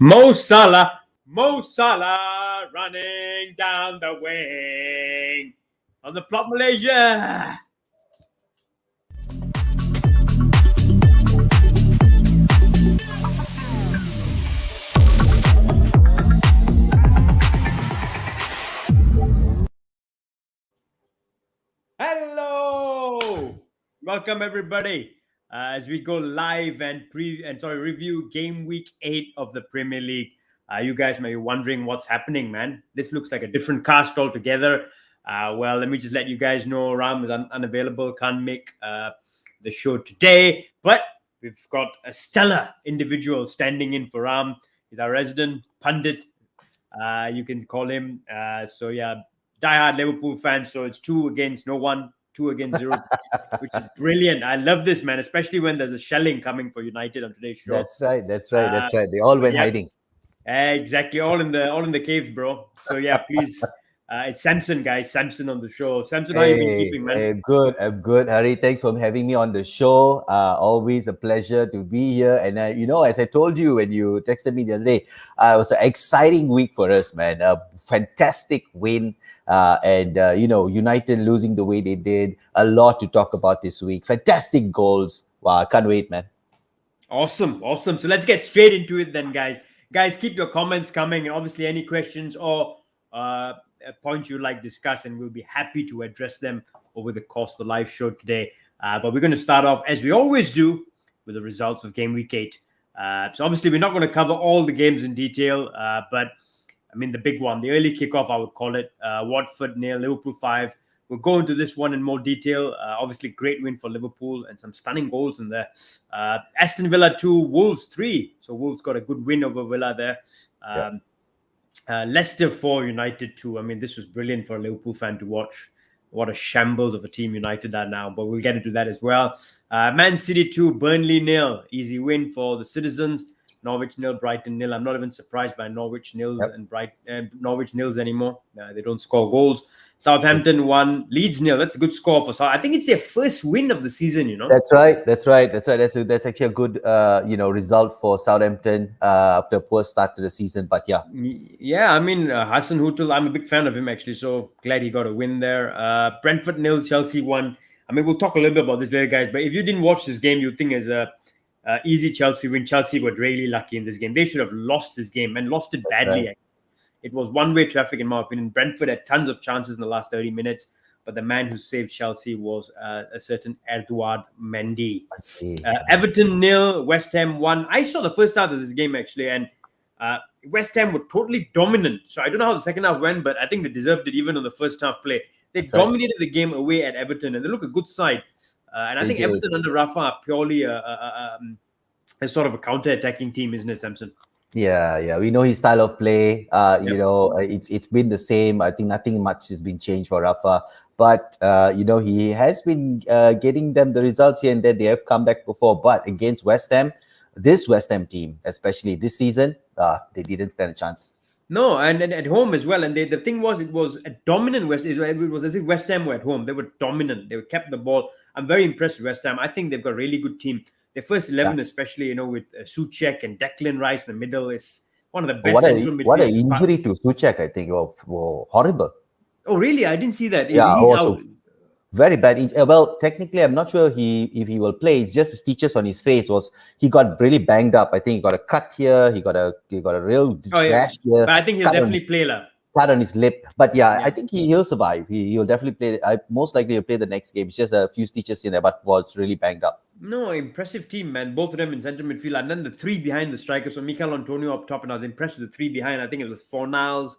Mo Salah running down the wing on the plot Malaysia. Hello, welcome everybody. As we go live and review game week 8 of the Premier League. You guys may be wondering what's happening, man. This looks like a different cast altogether. Well, let me just let you guys know Ram is unavailable, can't make the show today, but we've got a stellar individual standing in for Ram. He's our resident pundit. You can call him. So yeah, diehard Liverpool fan. So it's 2 against no one. 2 against 0, which is brilliant. I love this, man, especially when there's a shelling coming for United on today's show. That's right. They all went hiding. Exactly, all in the caves, bro. So yeah, please. It's Samson, guys. Samson on the show. Samson, how you been keeping, man? I'm good. Hari, thanks for having me on the show. Always a pleasure to be here. And as I told you when you texted me the other day, it was an exciting week for us, man. A fantastic win. United losing the way they did. A lot to talk about this week. Fantastic goals. Wow, I can't wait, man. Awesome. So let's get straight into it then, guys. Guys, keep your comments coming. And obviously, any questions or points you'd like to discuss, and we'll be happy to address them over the course of the live show today. But we're going to start off, as we always do, with the results of game week 8. So obviously, we're not going to cover all the games in detail, but I mean, the big one, the early kickoff, I would call it. Watford 0, Liverpool 5. We'll go into this one in more detail. Obviously, great win for Liverpool and some stunning goals in there. Aston Villa 2, Wolves 3. So Wolves got a good win over Villa there. Leicester 4, United 2. I mean, this was brilliant for a Liverpool fan to watch. What a shambles of a team United are now. But we'll get into that as well. Man City 2, Burnley 0. Easy win for the citizens. Norwich 0, Brighton 0. I'm not even surprised by Norwich 0 and Norwich nils anymore. They don't score goals. Southampton 1, Leeds 0. That's a good score for Southampton. I think it's their first win of the season, That's right. That's actually a good, result for Southampton after a poor start to the season. But yeah. Yeah, I mean, Hassan Hutel, I'm a big fan of him, actually. So glad he got a win there. Brentford 0, Chelsea 1. I mean, we'll talk a little bit about this later, guys. But if you didn't watch this game, you'd think it's a easy Chelsea win. Chelsea were really lucky in this game. They should have lost this game and lost it badly. Right. It was one-way traffic, in my opinion. Brentford had tons of chances in the last 30 minutes, but the man who saved Chelsea was a certain Edouard Mendy. Everton 0, West Ham 1. I saw the first half of this game, actually, and West Ham were totally dominant. So I don't know how the second half went, but I think they deserved it even on the first half play. They dominated the game away at Everton, and they look a good side. And I think Everton under Rafa are purely a sort of a counter-attacking team, isn't it, Samson? Yeah. We know his style of play. It's been the same. I think nothing much has been changed for Rafa. But, he has been getting them the results here and there. They have come back before. But against West Ham, this West Ham team, especially this season, they didn't stand a chance. No, and at home as well. And the thing was, it was a dominant West Ham. It was as if West Ham were at home. They were dominant. They kept the ball. I'm very impressed with West Ham. I think they've got a really good team. Their first 11, especially, with Souček and Declan Rice in the middle, is one of the best central midfielders. What an injury to Souček, I think. Horrible. Oh, really? I didn't see that. He's out. Very bad. Well, technically, I'm not sure if he will play. It's just the stitches on his face. He got really banged up. I think he got a cut here. He got a real gash here. But I think he'll definitely play. Cut on his lip. But I think he'll survive. He'll definitely play. Most likely he'll play the next game. It's just a few stitches in there, but it's really banged up. No, impressive team, man. Both of them in central midfield. And then the 3 behind the strikers. So Mikel Antonio up top, and I was impressed with the 3 behind. I think it was Fornals,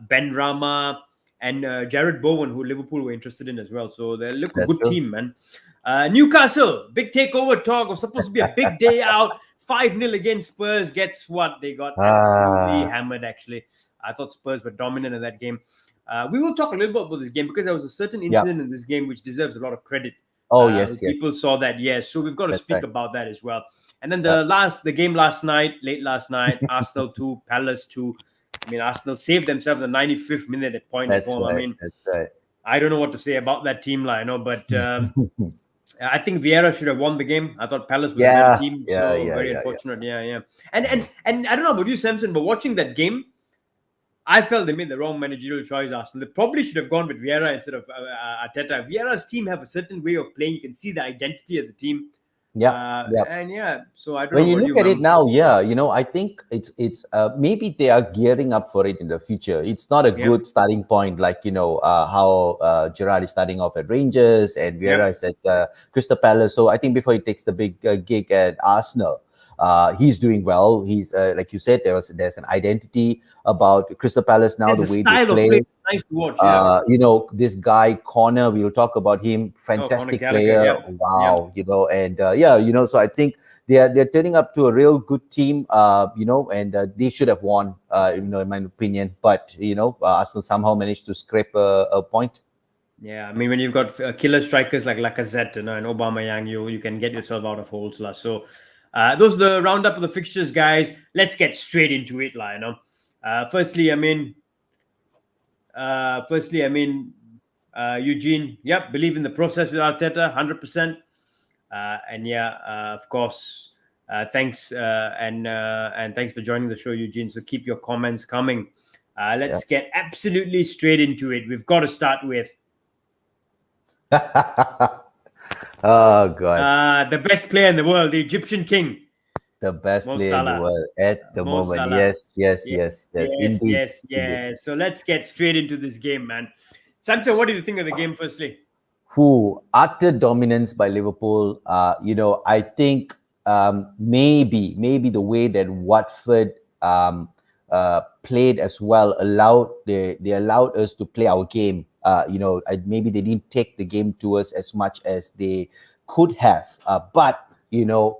Ben Rama, and Jared Bowen, who Liverpool were interested in as well. So they look a good team, man. Newcastle, big takeover talk. Was supposed to be a big day out. 5-0 against Spurs. Guess what? They got absolutely hammered, actually. I thought Spurs were dominant in that game. We will talk a little bit about this game because there was a certain incident in this game which deserves a lot of credit. Yes. People saw that, yes. So we've got to speak about that as well. And then the game late last night, Arsenal 2, Palace 2. I mean, Arsenal saved themselves at 95th minute at point at home. I mean, I don't know what to say about that team, but I think Vieira should have won the game. I thought Palace was a better Yeah, team, yeah, so yeah, very yeah, yeah. unfortunate. Yeah, yeah. And I don't know about you, Samson, but watching that game, I felt they made the wrong managerial choice. Arsenal. They probably should have gone with Vieira instead of Arteta. Vieira's team have a certain way of playing. You can see the identity of the team, Yeah, yeah. and yeah. So I don't When know you about look you, at it man. now, yeah, I think it's maybe they are gearing up for it in the future. It's not a Yep, good starting point, like how Gerrard is starting off at Rangers and Vieira yep. is at Crystal Palace. So I think before he takes the big gig at Arsenal, he's doing well. He's like you said, there's an identity about Crystal Palace now, There's the a way they style of play play. nice to watch. Yeah. This guy Connor, we'll talk about him, Oh, Conor fantastic Gallagher. player. Yep, yep. Wow, and so I think they're turning up to a real good team, and they should have won, in my opinion. But Arsenal somehow managed to scrape a point. Yeah, I mean, when you've got killer strikers like Lacazette, and Aubameyang, you can get yourself out of holes, lah. So, those are the roundup of the fixtures, guys. Let's get straight into it, lah. Firstly, Eugene. Yep, believe in the process with Arteta, 100%. And yeah, of course, thanks and thanks for joining the show, Eugene. So keep your comments coming. Yeah. Let's get absolutely straight into it. We've got to start with Oh God, the best player in the world, the Egyptian king, the best Mo player in the Salah. world at the Mo moment. Salah. Yes, yes, Yes, yes, yes, yes, indeed. yes, Indeed. yes. So let's get straight into this game, man. Samson, what do you think of the game, firstly? Utter dominance by Liverpool. I think maybe the way that Watford played as well they allowed us to play our game. Maybe they didn't take the game to us as much as they could have. But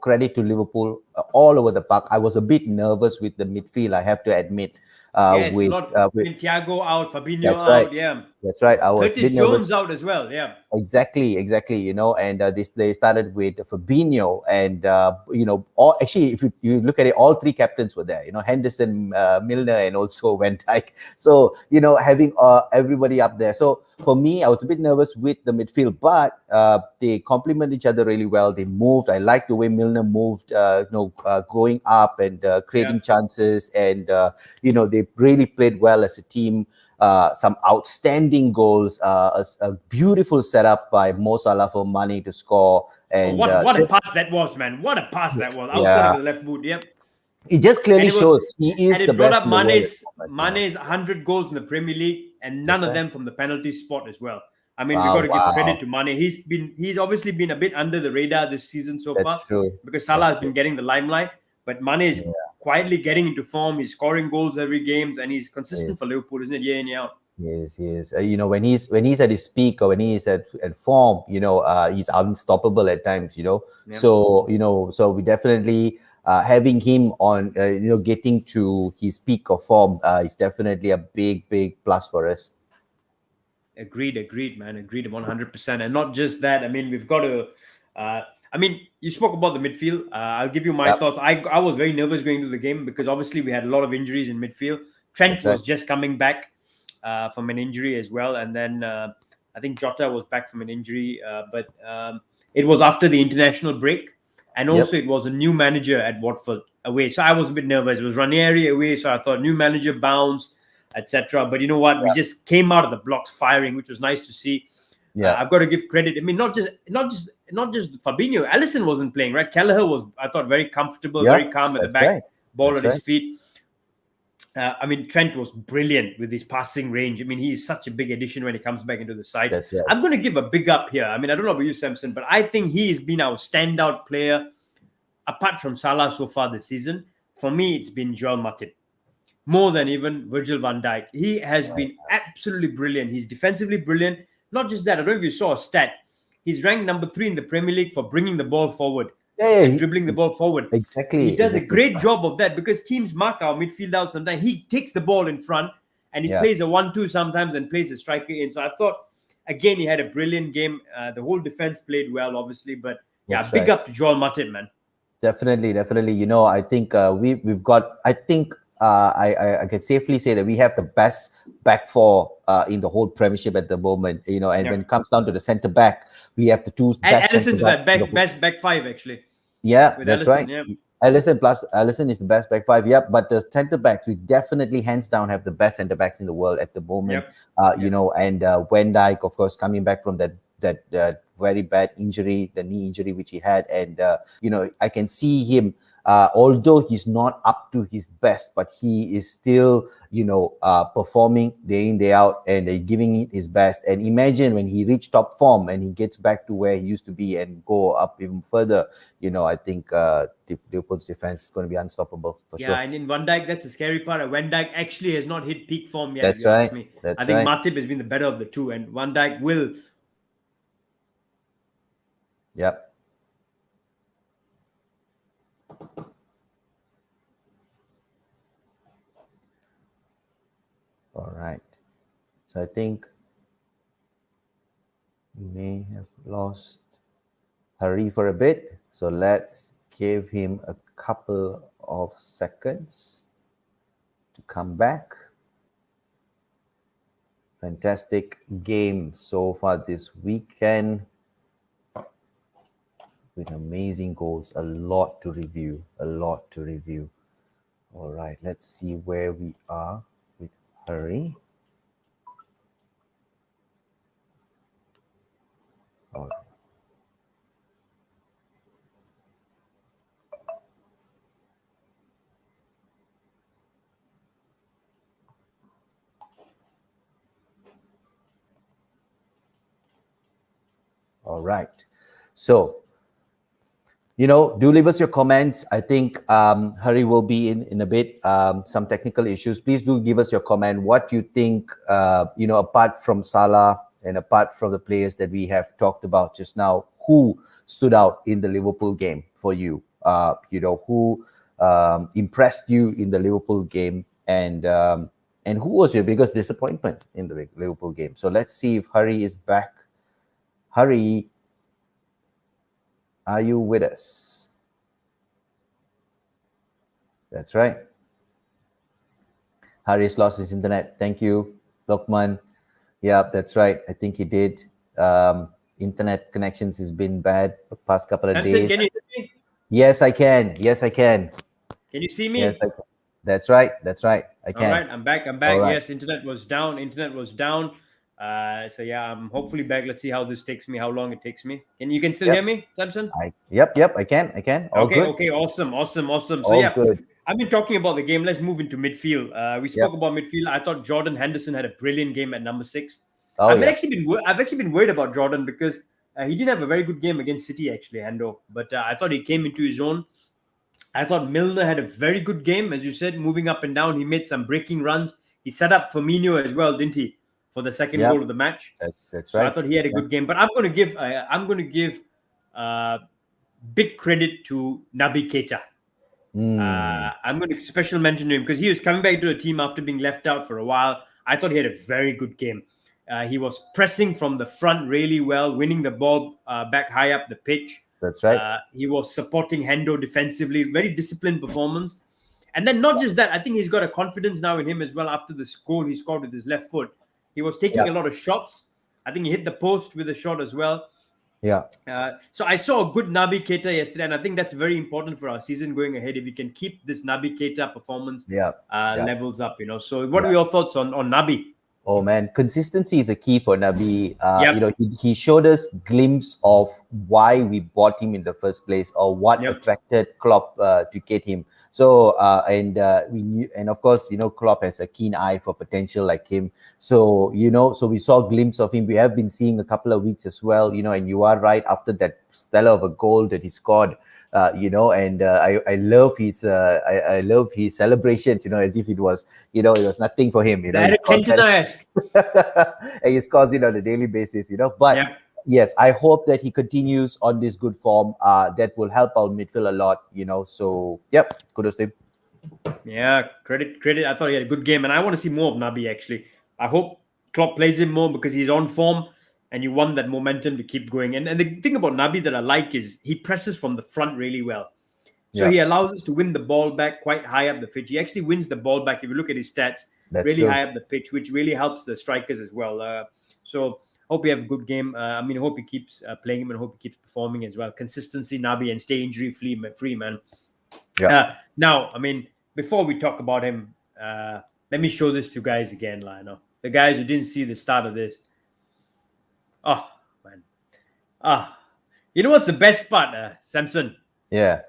credit to Liverpool all over the park. I was a bit nervous with the midfield, I have to admit. Yes, a With, lot. with Thiago out, Fabinho That's right. out, yeah. That's right. I was a Curtis bit nervous. Jones out as well, yeah. Exactly. And they started with Fabinho and actually, if you look at it, all three captains were there. Henderson, Milner, and also Van Dijk. So having everybody up there. So for me, I was a bit nervous with the midfield, but they complement each other really well. They moved. I like the way Milner moved. Going up and creating chances, and they really played well as a team. Some outstanding goals, a beautiful setup by Mo Salah for Mane to score, and what a pass that was, man! What a pass that was! Outside yeah, of the left boot, yep. it just clearly And it was, shows he is and the it brought best up in the world. Mane's 100 goals in the Premier League, and none That's of right. them from the penalty spot as well. I mean, we got to give credit to Mane. He's obviously been a bit under the radar this season so far. That's true. Because Salah has been getting the limelight, but Mane is quietly getting into form. He's scoring goals every game, and he's consistent for Liverpool, isn't it? Year in, year out. Yes, yes. When he's at his peak or when he's at form, he's unstoppable at times. Yeah. So we definitely having him on, getting to his peak of form is definitely a big plus for us. Agreed, man. Agreed 100%. And not just that. I mean, we've got to. You spoke about the midfield. I'll give you my thoughts. I was very nervous going into the game because obviously we had a lot of injuries in midfield. Trent was just coming back from an injury as well, and then I think Jota was back from an injury. But it was after the international break, and also it was a new manager at Watford away. So I was a bit nervous. It was Ranieri away, so I thought new manager bounce, etc. But you know what? We just came out of the blocks firing, which was nice to see. I've got to give credit. I mean, not just Fabinho. Alisson wasn't playing, right? Kelleher was, I thought, very comfortable, very calm at the back, ball at his feet. Trent was brilliant with his passing range. I mean, he's such a big addition when he comes back into the side. I'm going to give a big up here. I mean, I don't know about you, Samson, but I think he's been our standout player apart from Salah so far this season. For me, it's been Joel Matip. More than even Virgil van Dijk. He has been absolutely brilliant. He's defensively brilliant. Not just that, I don't know if you saw a stat. He's ranked number 3 in the Premier League for bringing the ball forward. And dribbling the ball forward. Exactly. He does a great job of that because teams mark our midfield out sometimes. He takes the ball in front and he plays a 1-2 sometimes and plays a striker in. So I thought, again, he had a brilliant game. The whole defense played well, obviously. But big up to Joel Matip, man. Definitely. I think we've got. I think I can safely say that we have the best back four in the whole Premiership at the moment. And when it comes down to the centre back, we have the two Add best Alisson centre to that backs. best back five actually. Yeah, With that's Alisson, right. yeah. Alisson is the best back five. Yep, but the centre backs, we definitely hands down have the best centre backs in the world at the moment. And Van Dijk, of course, coming back from that very bad injury, the knee injury which he had, and I can see him. Although he's not up to his best, but he is still, performing day in, day out, and giving it his best. And imagine when he reached top form and he gets back to where he used to be and go up even further, I think Liverpool's defense is going to be unstoppable for sure. Yeah, and in Van Dijk, that's the scary part. Van Dijk actually has not hit peak form yet, That's if you ask right. me. That's I think right. Matip has been the better of the two, and Van Dijk will. Yep. All right. So I think we may have lost Hari for a bit. So let's give him a couple of seconds to come back. Fantastic game so far this weekend with amazing goals. A lot to review. All right, let's see where we are with Hari. All right. All right. So, do leave us your comments. I think Hari will be in a bit. Some technical issues. Please do give us your comment. What you think, apart from Salah and apart from the players that we have talked about just now, who stood out in the Liverpool game for you? Who impressed you in the Liverpool game, and who was your biggest disappointment in the Liverpool game? So let's see if Hari is back. Hari, are you with us? That's right. Hari's lost his internet. Thank you, Lokman. Yeah, that's right. I think he did. Internet connections has been bad the past couple of days. Can you hear me? Yes, I can. Can you see me? Yes, I can. That's right. I can. All right, I'm back. Right. Yes, internet was down. So yeah, I'm hopefully back. Let's see how this takes me, how long it takes me. You can still hear me, Samson? Yep, I can. All good. Okay, awesome. So All good. I've been talking about the game. Let's move into midfield. We spoke about midfield. I thought Jordan Henderson had a brilliant game at number 6. I've actually been worried about Jordan because he didn't have a very good game against City, actually, Hendo. But I thought he came into his own. I thought Milner had a very good game, as you said, moving up and down. He made some breaking runs. He set up Firmino as well, didn't he, for the second goal of the match? That's right. So I thought he had a good game. But I'm going to give big credit to Naby Keita. I'm going to special mention to him because he was coming back to the team after being left out for a while. I thought he had a very good game. He was pressing from the front really well, winning the ball back high up the pitch. That's right. He was supporting Hendo defensively. Very disciplined performance. And then not just that, I think he's got a confidence now in him as well after the goal he scored with his left foot. He was taking a lot of shots. I think he hit the post with a shot as well. Yeah. So I saw a good Naby Keita yesterday, and I think that's very important for our season going ahead. If we can keep this Naby Keita performance levels up, So what are your thoughts on Naby? Oh man, consistency is a key for Naby. He showed us glimpse of why we bought him in the first place, or what attracted Klopp to get him. So we knew, and of course, Klopp has a keen eye for potential like him. So so we saw a glimpse of him. We have been seeing a couple of weeks as well. And you are right, after that stellar of a goal that he scored. I love his celebrations, as if it was, it was nothing for him, and he scores it on a daily basis, but yes, I hope that he continues on this good form. That will help our midfield a lot, so kudos to him. Yeah, credit. I thought he had a good game, and I want to see more of Naby actually. I hope Klopp plays him more because he's on form. And you want that momentum to keep going. And the thing about Naby that I like is he presses from the front really well. So Yeah, he allows us to win the ball back quite high up the pitch. He actually wins the ball back, if you look at his stats, that's really true. high up the pitch, which really helps the strikers as well. So hope we have a good game. I mean, hope he keeps playing him and hope he keeps performing as well. Consistency, Nabi, and stay injury free, man. Yeah, Now, I mean, before we talk about him, let me show this to you guys again, Lionel. The guys who didn't see the start of this. Oh, man. Ah, you know what's the best part, Samson? yeah,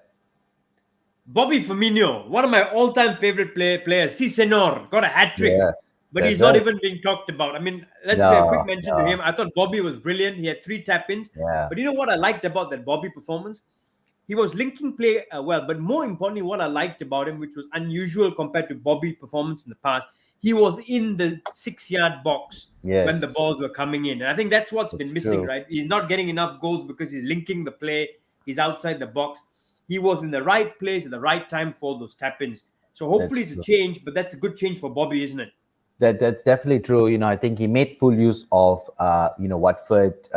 Bobby Firmino, one of my all-time favorite players, Si Senor, got a hat trick, yeah. but That's he's not right. even being talked about. I mean, let's pay a quick No, mention to no. him. I thought Bobby was brilliant. He had 3 tap-ins. Yeah, But you know what I liked about that Bobby performance? He was linking play well, but more importantly, what I liked about him, which was unusual compared to Bobby performance in the past, he was in the 6-yard box when the yes, balls were coming in. And I think that's what's been it's missing, true. right? He's not getting enough goals because he's linking the play. He's outside the box. He was in the right place at the right time for those tap-ins. So hopefully That's it's a true. change, but that's a good change for Bobby, isn't it? That's definitely true. I think he made full use of Watford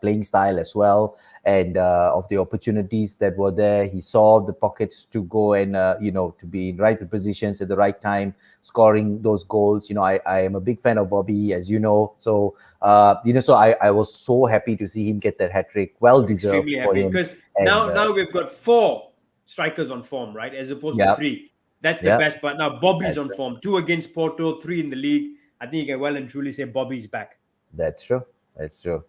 playing style as well, and of the opportunities that were there. He saw the pockets to go and to be in right positions at the right time, scoring those goals. I am a big fan of Bobby, as you know. So so I was so happy to see him get that hat trick. Well deserved Extremely for happy him. because And now we've got 4 strikers on form, right, as opposed to yeah, 3. That's the yeah, best part. Now Bobby's that's on right. form, 2 against Porto, 3 in the league. I think you can well and truly say Bobby's back. That's true. That's true.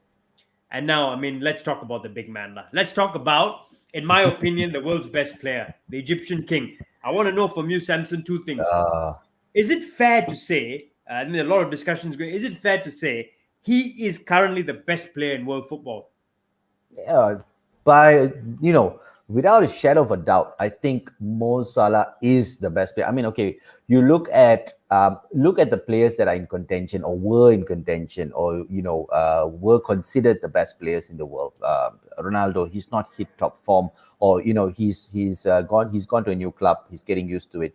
And now, I mean, let's talk about the big man. Let's talk about, in my opinion, the world's best player, the Egyptian king. I want to know from you, Samson, 2 things. Uh, Is it fair to say, I mean, a lot of discussions going, is it fair to say he is currently the best player in world football? Yeah, by without a shadow of a doubt, I think Mo Salah is the best player. I mean, okay, you look at the players that are in contention or were in contention or were considered the best players in the world. Ronaldo, he's not hit top form, or he's gone to a new club. He's getting used to it.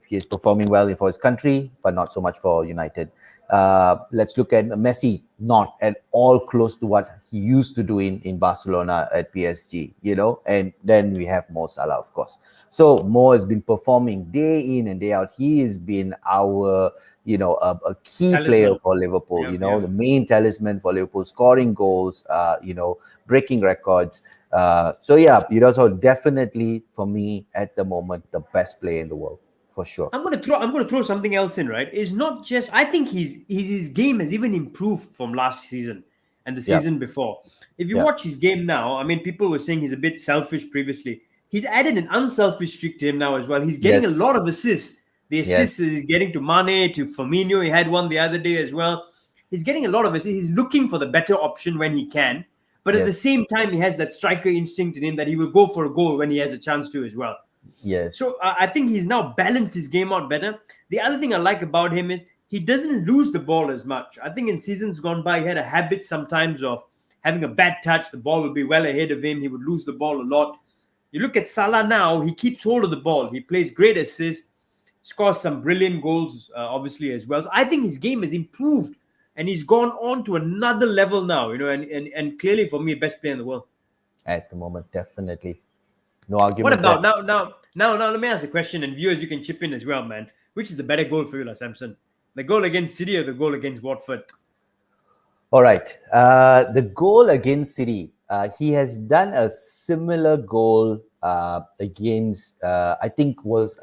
He's performing well for his country, but not so much for United. Let's look at Messi, not at all close to what he used to do in Barcelona at PSG, and then we have Mo Salah, of course. So Mo has been performing day in and day out. He has been our, a key player Talisman. for Liverpool, Yeah. the main talisman for Liverpool, scoring goals, breaking records. So definitely for me at the moment, the best player in the world, for sure. I'm gonna throw something else in, right? It's not just I think his game has even improved from last season and the Yeah, season before. If you yeah, watch his game now, I mean, people were saying he's a bit selfish previously. He's added an unselfish streak to him now as well. He's getting a yes, lot of assists. The yes, assists he's getting to Mane, to Firmino. He had one the other day as well. He's getting a lot of assists. He's looking for the better option when he can, but at the yes, same time, he has that striker instinct in him that he will go for a goal when he has a chance to as well. yes, So I think he's now balanced his game out better. The other thing I like about him is he doesn't lose the ball as much. I think in seasons gone by, he had a habit sometimes of having a bad touch. The ball would be well ahead of him. He would lose the ball a lot. You look at Salah now, he keeps hold of the ball. He plays great assists, scores some brilliant goals, obviously, as well. So I think his game has improved and he's gone on to another level now, and clearly for me, best player in the world. at the moment, definitely. No What arguments there. about now? Let me ask a question, and viewers, you can chip in as well, man. Which is the better goal for you, Samson? The goal against City or the goal against Watford? All right. The goal against City, he has done a similar goal against I think was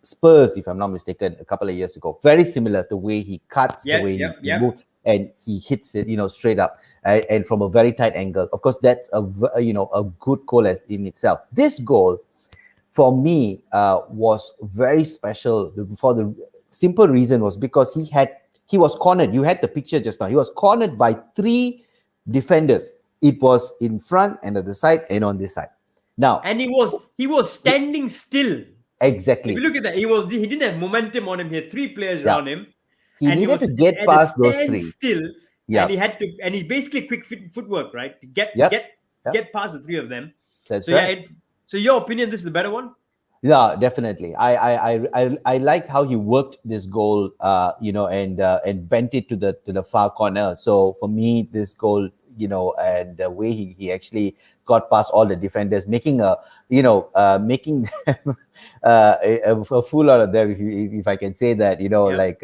Spurs, if I'm not mistaken, a couple of years ago. Very similar, the way he cuts, the way he moves, and he hits it, straight up, and from a very tight angle. Of course, that's a good goal as in itself. This goal, for me, was very special for the simple reason was because he was cornered. You had the picture just now. He was cornered by 3 defenders. It was in front and at the side and on this side. Now, and he was standing still. Exactly. If you look at that, he didn't have momentum on him. He had 3 players around him. He needed to get past those 3. Still, and he had to, and he's basically quick footwork, right? To get past the 3 of them. That's right. So your opinion, this is the better one? Yeah, definitely. I liked how he worked this goal, and bent it to the far corner. So for me, this goal, and the way he actually got past all the defenders, making making them a fool out of them, if I can say that, Yeah. like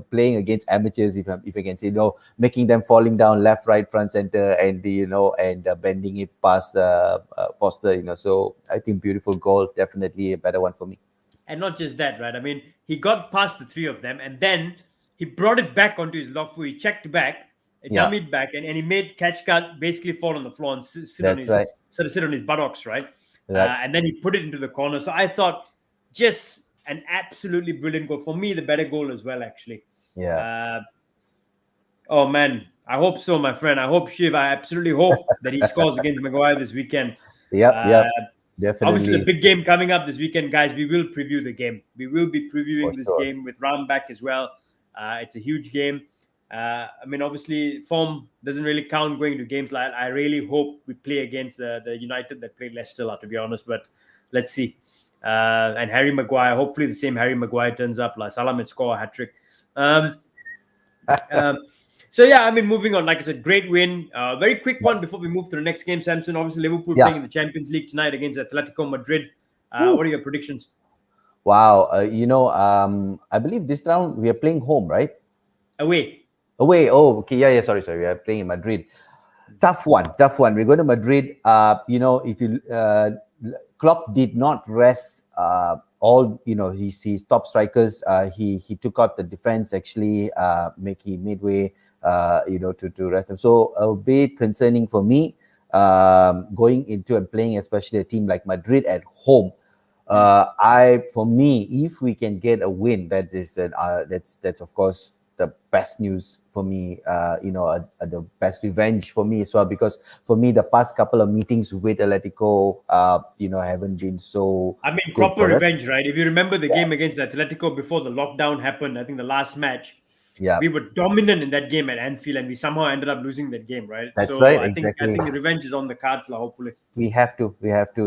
playing against amateurs, if I can say, making them falling down left, right, front, center, and and bending it past Foster, so I think beautiful goal, definitely a better one for me. And not just that, right? I mean, he got past the three of them, and then he brought it back onto his left foot. He checked back, Yeah, dummied back, and he made Catchcart basically fall on the floor and sit on that's his right. sort of sit on his buttocks, right? Right. And then he put it into the corner. So I thought just an absolutely brilliant goal for me, the better goal as well, actually. Yeah. Uh, oh man, I hope so, my friend. I hope Shiv. I absolutely hope that he scores against Maguire this weekend. Yep. Uh, Yep. Obviously, the Definitely. big game coming up this weekend, guys. We will preview the game. We will be For previewing this sure. game with Ram back as well. It's a huge game. I mean, obviously, form doesn't really count going to games. Like I really hope we play against the United that played Leicester, to be honest. But let's see. And Harry Maguire, hopefully the same Harry Maguire turns up. Like Salah might score a hat trick. Um, um, so yeah, I mean, moving on. Like I said, great win. Very quick one before we move to the next game, Samson. Obviously, Liverpool Yeah. playing in the Champions League tonight against Atletico Madrid. Woo. What are your predictions? Wow. I believe this round we are playing home, right? Away. Away. Oh, okay. Yeah, yeah. Sorry, sorry. We are playing in Madrid. Tough one. Tough one. We're going to Madrid. If you Klopp did not rest all his top strikers. He took out the defense actually. He made way. To rest them. So a bit concerning for me. Going into and playing, especially a team like Madrid at home. For me, if we can get a win, that's of course the best news for me. The best revenge for me as well, because for me the past couple of meetings with Atletico, haven't been so I mean, good proper for us. revenge, right? If you remember the Yeah, game against Atletico before the lockdown happened, I think the last match, yeah, we were dominant in that game at Anfield, and we somehow ended up losing that game, right? that's So right, I exactly. think revenge is on the cards, hopefully. We have to.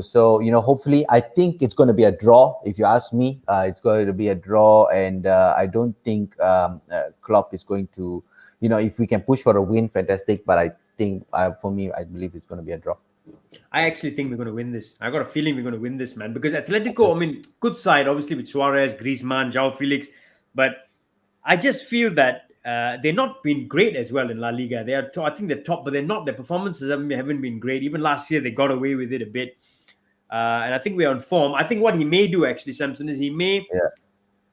So hopefully, I think it's going to be a draw. If you ask me, it's going to be a draw, and I don't think Klopp is going to. If we can push for a win, fantastic. But I think, for me, I believe it's going to be a draw. I actually think we're going to win this. I got a feeling we're going to win this, man. Because Atletico, I mean, good side, obviously with Suarez, Griezmann, João Felix, but I just feel that they're not been great as well in La Liga. They are, I think they're top, but they're not. Their performances haven't been great. Even last year, they got away with it a bit. And I think we're on form. I think what he may do actually, Samson, is he may Yeah.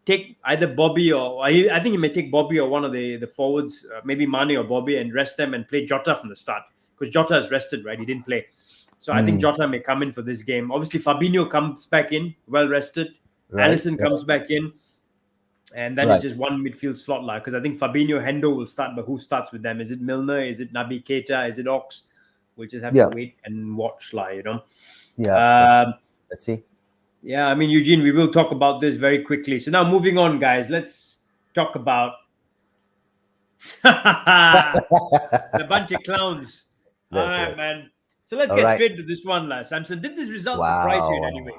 take either Bobby or I think he may take Bobby or one of the forwards, maybe Mane or Bobby, and rest them and play Jota from the start, because Jota is rested, right? He didn't play. So I think Jota may come in for this game. Obviously, Fabinho comes back in, well rested. Right. Allison comes back in. And then it's Right. just one midfield slot line, because I think Fabinho, Hendo will start, but who starts with them? Is it Milner? Is it Naby Keita? Is it Ox? We'll just have to Yeah. wait and watch, Yeah. For sure. Um, Let's see. yeah, I mean, Eugene, we will talk about this very quickly. So now moving on, guys, let's talk about the bunch of clowns. All That's right, right. man. So let's All get right. straight to this one, Samson. Did this result surprise you in any Wow. way?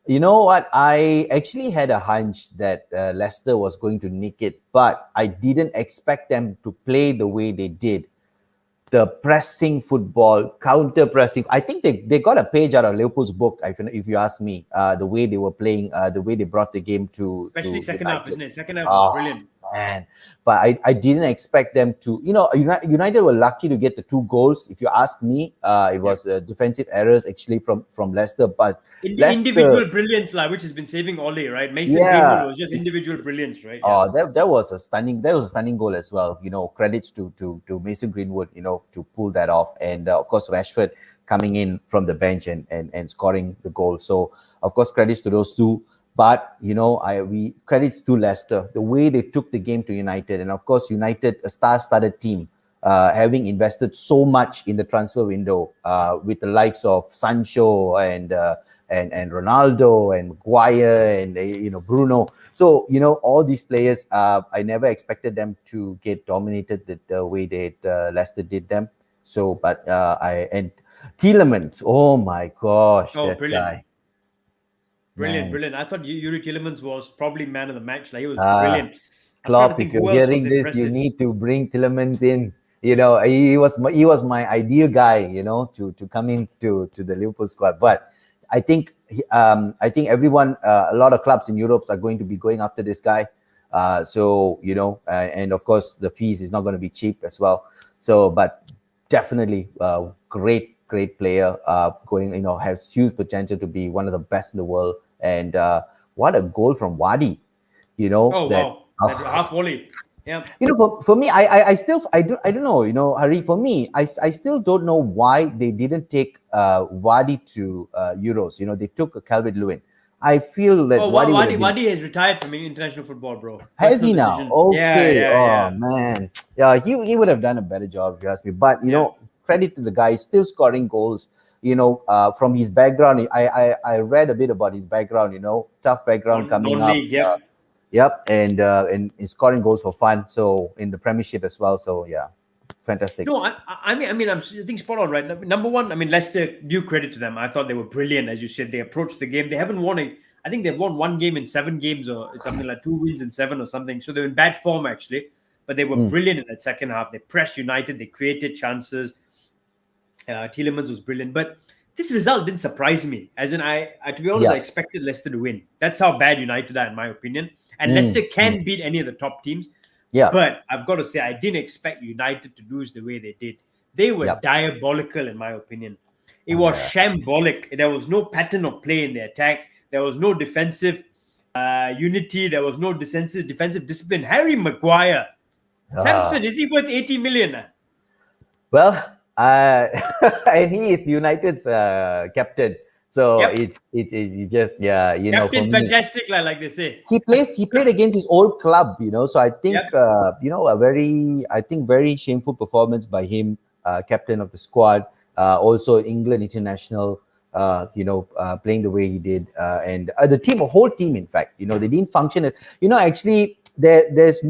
You know what? I actually had a hunch that Leicester was going to nick it, but I didn't expect them to play the way they did. The pressing football, counter pressing. I think they got a page out of Liverpool's book, if you ask me, the way they were playing, the way they brought the game Especially to second half, United. isn't it? Second half was Oh, brilliant. man. But I didn't expect them to. United were lucky to get the 2 goals. If you ask me, it was defensive errors actually from Leicester. But Leicester, Individual brilliance, which has been saving Ole, right? Mason yeah. Greenwood was just individual brilliance, right? Yeah. Oh, that was a stunning goal as well. Credits to Mason Greenwood, to pull that off, and of course Rashford coming in from the bench and scoring the goal. So of course credits to those two. But we credits to Leicester, the way they took the game to United, and of course United, a star-studded team, having invested so much in the transfer window, with the likes of Sancho and Ronaldo and Maguire and Bruno. So all these players, I never expected them to get dominated the way that Leicester did them. So, but and Tielemans, oh my gosh, Oh, that brilliant. guy, Brilliant, man. brilliant. I thought Yuri Tillemans was probably man of the match. He was Ah, brilliant. I'm trying to Klopp, think if you're who else was hearing this, you impressive. need to bring Tielemans in. he was my ideal guy, to come into the Liverpool squad. But I think everyone, a lot of clubs in Europe are going to be going after this guy. And of course the fees is not going to be cheap as well. So, but definitely, great player. Going, has huge potential to be one of the best in the world. And what a goal from Wadi! Oh That. wow, that half volley. Yeah. For me, I don't know, Hari. For me, I still don't know why they didn't take Wadi to Euros. They took Calvert Lewin. I feel that Oh, Wadi would have been. Wadi has retired from international football, bro. Has Personal he now? decision. Yeah, Okay. yeah, Oh yeah. man, yeah. He would have done a better job if you ask me. But Yeah. credit to the guy, he's still scoring goals. From his background, I read a bit about his background. Tough background coming up. Non-league, yep. Yep, and he's scoring goals for fun. So in the Premiership as well. So yeah, fantastic. No, I think spot on, right? Number one, Leicester, due credit to them. I thought they were brilliant, as you said. They approached the game. They haven't won I think they've won one game in 7 games or something like 2 wins in 7 or something. So they're in bad form actually, but they were brilliant in that second half. They pressed United. They created chances. Tielemans was brilliant, but this result didn't surprise me. As in, I to be honest, Yeah. I expected Leicester to win. That's how bad United are, in my opinion. And Leicester can beat any of the top teams. Yeah. But I've got to say, I didn't expect United to lose the way they did. They were Yep. diabolical, in my opinion. It was shambolic. There was no pattern of play in the attack. There was no defensive unity. There was no defensive discipline. Harry Maguire, Samson, is he worth 80 million? Well, and he is United's captain. So Yep. it's just for Captain me. fantastic, like they say. He played against his old club, so I think Yep. very shameful performance by him, captain of the squad, also England international, playing the way he did, and the whole team, in fact, they didn't function as, actually there's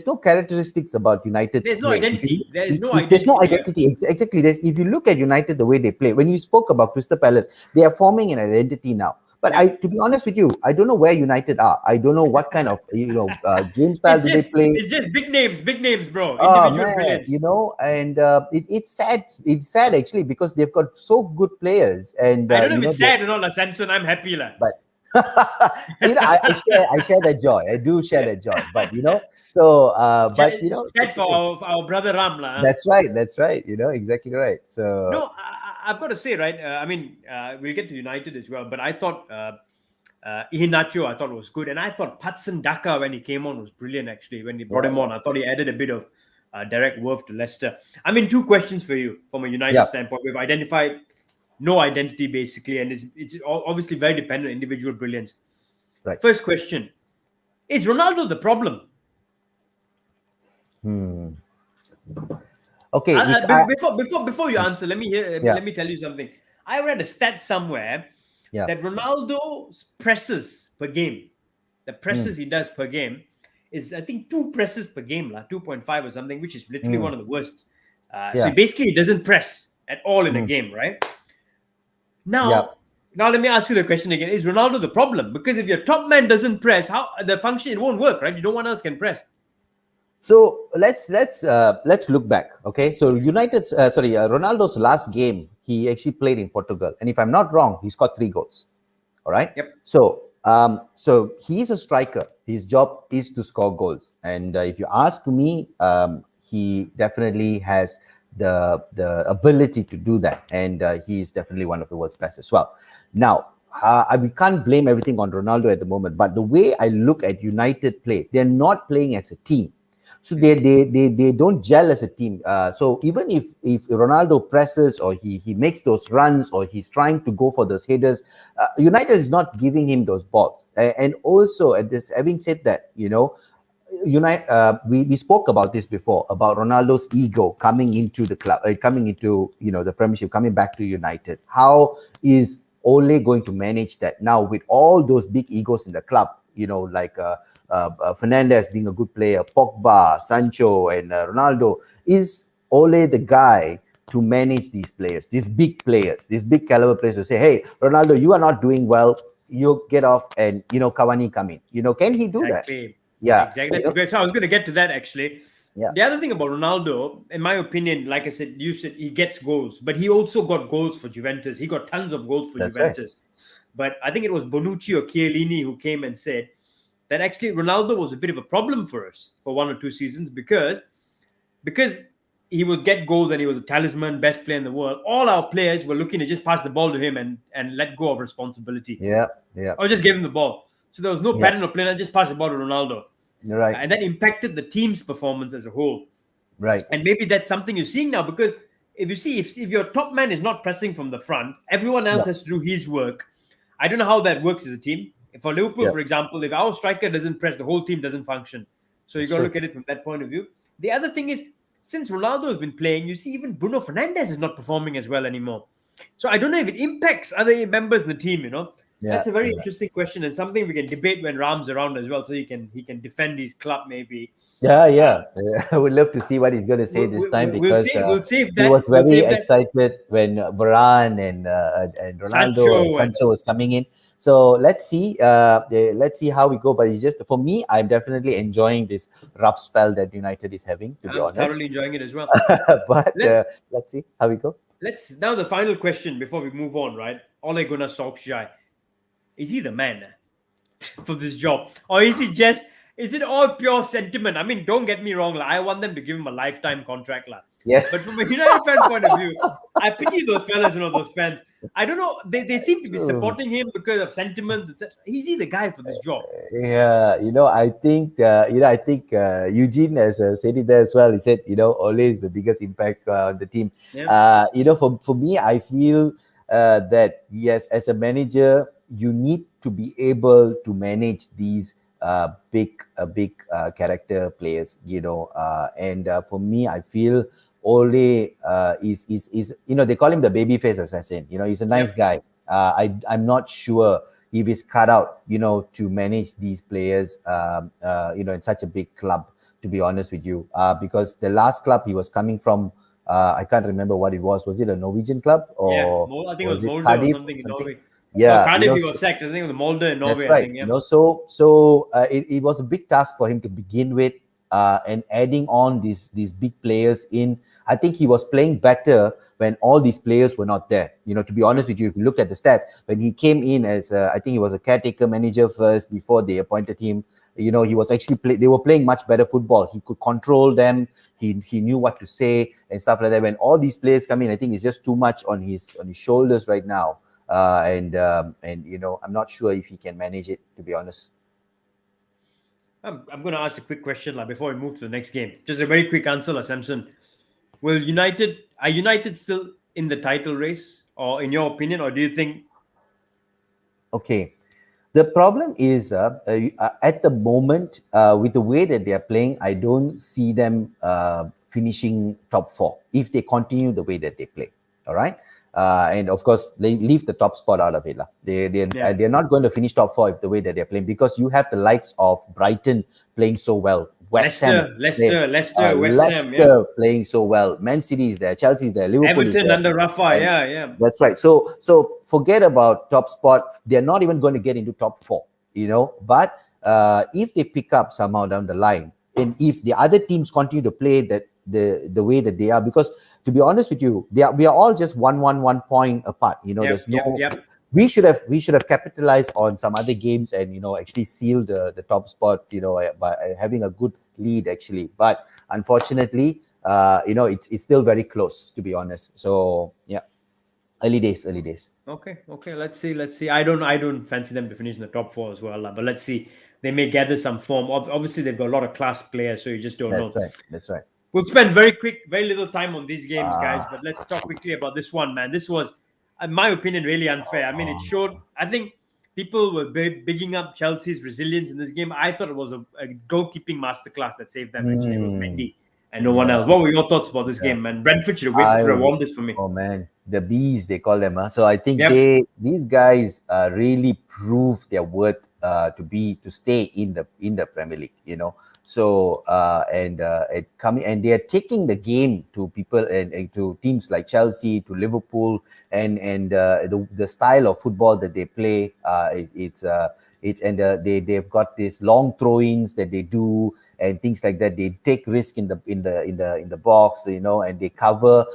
no characteristics about United's There's no play. identity. There's no There's no identity. identity. Exactly. If you look at United, the way they play, when you spoke about Crystal Palace, they are forming an identity now. But to be honest with you, I don't know where United are. I don't know what kind of game style do they play. It's just big names, bro. Oh Individual man, brilliance. and it's sad. It's sad actually, because they've got so good players. And I don't know if it's sad or not, like Samson. I'm happy, like. But I share that joy. I do share that joy. But so sad for our brother Ram, lah. That's right. Exactly right. So No, I've got to say, right? We'll get to United as well, but I thought Iheanacho, I thought was good, and I thought Patson Daka, when he came on, was brilliant. Actually, when he brought him on, I thought he added a bit of direct worth to Leicester. Two questions for you from a United standpoint. We've identified no identity basically, and it's obviously very dependent on individual brilliance. Right. First question: is Ronaldo the problem? Okay. Before you answer, let me tell you something. I read a stat somewhere that Ronaldo's presses per game, the presses he does per game, is I think 2 presses per game, 2.5 or something, which is literally one of the worst. So basically, he doesn't press at all in a game, right? Now let me ask you the question again: is Ronaldo the problem? Because if your top man doesn't press, how the function, it won't work, right? No one else can press. So let's look back. Okay, so Ronaldo's last game, he actually played in Portugal, and if I'm not wrong, he scored 3 goals. All right. Yep. So he's a striker. His job is to score goals, and if you ask me, he definitely has the ability to do that, and he's definitely one of the world's best as well. Now, we can't blame everything on Ronaldo at the moment, but the way I look at United play, they're not playing as a team. So they don't gel as a team. So even if Ronaldo presses, or he makes those runs, or he's trying to go for those headers, United is not giving him those balls. And also, having said that, we spoke about this before, about Ronaldo's ego coming into the club, coming into the Premiership, coming back to United. How is Ole going to manage that now with all those big egos in the club? Like Fernandes being a good player, Pogba, Sancho, and Ronaldo. Is Ole the guy to manage these players, these big players, these big caliber players, to say, hey, Ronaldo, you are not doing well, you get off, and Cavani come in? Can he do that? Yeah, exactly. That's great. So I was going to get to that actually. Yeah, The other thing about Ronaldo, in my opinion, like I said, you said he gets goals, but he also got goals for Juventus. He got tons of goals for that's right. Juventus. But I think it was Bonucci or Chiellini who came and said that actually Ronaldo was a bit of a problem for us for 1 or 2 seasons because he would get goals and he was a talisman, best player in the world. All our players were looking to just pass the ball to him and let go of responsibility, Yeah, yeah, or just give him the ball. So there was no yeah. pattern of play, and just pass the ball to Ronaldo. Right, And that impacted the team's performance as a whole. right. And maybe that's something you're seeing now, because if you see, if your top man is not pressing from the front, everyone else Yeah, has to do his work. I don't know how that works as a team. For Liverpool, yeah. for example, if our striker doesn't press, the whole team doesn't function. So you It's got to true. look at it from that point of view. The other thing is, since Ronaldo has been playing, you see even Bruno Fernandes is not performing as well anymore. So I don't know if it impacts other members in the team. Yeah, That's a very yeah. interesting question, and something we can debate when Ram's around as well, so he can defend his club maybe. Yeah, Uh, yeah. I would love to see what he's going to say this time we'll because save we'll save he that was we'll very save that excited when Varane and Ronaldo and Sancho and Sancho was coming in. So let's see. Let's see how we go. But it's just for me, I'm definitely enjoying this rough spell that United is having, to be I'm honest. thoroughly enjoying it as well. But Let let's see how we go. let's now the final question before we move on, right? Ole Gunnar Solskjaer, is he the man for this job, or is it all pure sentiment? I mean, don't get me wrong, I want them to give him a lifetime contract, Yeah. but from a United fan point of view, I pity those fellas, those fans. I don't know, they seem to be True. supporting him because of sentiments, etc. Is he the guy for this job? Yeah, I think Eugene has said it there as well. He said, Ole is the biggest impact on the team. Yeah, For me, I feel that yes, as a manager, you need to be able to manage these big character players. And for me, I feel Ole is they call him the babyface assassin. He's a yeah. nice guy. I'm not sure if he's cut out, to manage these players, in such a big club, to be honest with you. Because the last club he was coming from, I can't remember what it was. Was it a Norwegian club Yeah, or I think it was was it Molde or Cardiff or something in something? Norway. No, Yeah, Cardiff he was sacked. I think it was Molde in that's Norway, I right. think. Yeah. So it was a big task for him to begin with, and adding on these big players in. I think he was playing better when all these players were not there. To be honest with you, if you look at the stats, when he came in as I think he was a caretaker manager first before they appointed him. He was actually they were playing much better football. He could control them. He knew what to say and stuff like that. When all these players come in, I think it's just too much on his shoulders right now. And I'm not sure if he can manage it, to be honest. I'm going to ask a quick question before we move to the next game. Just a very quick answer, Samson. Are United still in the title race, or in your opinion, or do you think? Okay, the problem is at the moment, with the way that they are playing, I don't see them finishing top four if they continue the way that they play. All right. And of course, they leave the top spot out of it. They're not going to finish top four if the way that they're playing, because you have the likes of Brighton playing so well, West Ham, Leicester, West Ham, yeah. Leicester playing so well, Man City is there, Chelsea is there, Liverpool is Everton there. under Rafa, And yeah. that's right. So forget about top spot. They're not even going to get into top four, But if they pick up somehow down the line, and if the other teams continue to play that the way that they are, because to be honest with you, we are all just one point apart. There's no. Yep. We should have capitalized on some other games and actually seal the top spot. By having a good lead actually, but unfortunately, it's still very close, to be honest. So yeah, early days. Okay. Let's see. I don't fancy them to finish in the top four as well, but let's see. They may gather some form. Obviously, they've got a lot of class players, so you just don't know. That's right. We'll spend very little time on these games, guys, but let's talk quickly about this one, man. This was, in my opinion, really unfair. I mean, it showed, I think people were bigging up Chelsea's resilience in this game. I thought it was a goalkeeping masterclass that saved them, actually. It was Mendy and no one else. What were your thoughts about this game, man? Brentford should have won this for me. Oh, man. The bees, they call them. So I think Yep. these guys really prove their worth to stay in the Premier League, So and they are taking the game to people and to teams like Chelsea, to Liverpool, and the style of football that they play. They've got these long throw-ins that they do, and things like that. They take risk in the box, and they cover.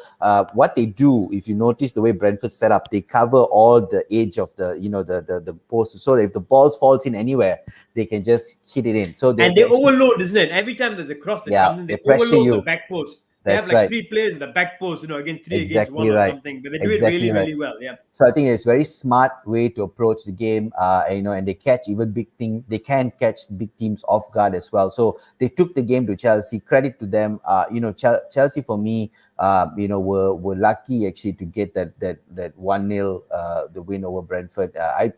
What they do, if you notice the way Brentford set up, they cover all the edge of the post. So if the ball falls in anywhere, they can just hit it in. So And they overload, isn't it? Every time there's a cross that comes in, they they pressure overload the you. back post. They have That's like right. 3 players in the back post, against 3 against Exactly 1 or right. something. But they do it Exactly really, right. really well. Yeah. So I think it's very smart way to approach the game, and they catch even big thing. They can catch big teams off guard as well. So they took the game to Chelsea. Credit to them. Chelsea for me, were lucky actually to get that 1-0 the win over Brentford.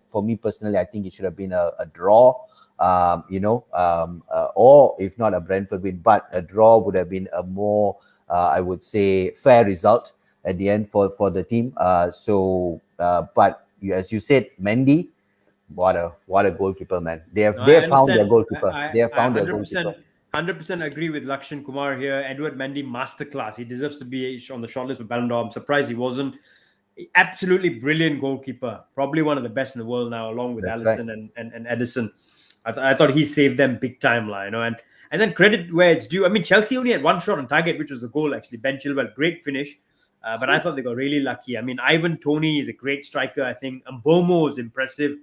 For me personally, I think it should have been a draw. Or if not a Brentford win, but a draw would have been a more, I would say, fair result at the end for the team. But as you said, Mendy, what a goalkeeper, man. They have found their goalkeeper. They have I found their goalkeeper. 100% agree with Lakshan Kumar here. Edward Mendy, masterclass. He deserves to be on the shortlist for Ballon d'Or. I'm surprised he wasn't. Absolutely brilliant goalkeeper. Probably one of the best in the world now, along with That's Alisson and Edison. I thought he saved them big time, and then credit where it's due. I mean, Chelsea only had 1 shot on target, which was the goal, actually. Ben Chilwell, great finish. But I thought they got really lucky. I mean, Ivan Toney is a great striker, I think. Mbomo is impressive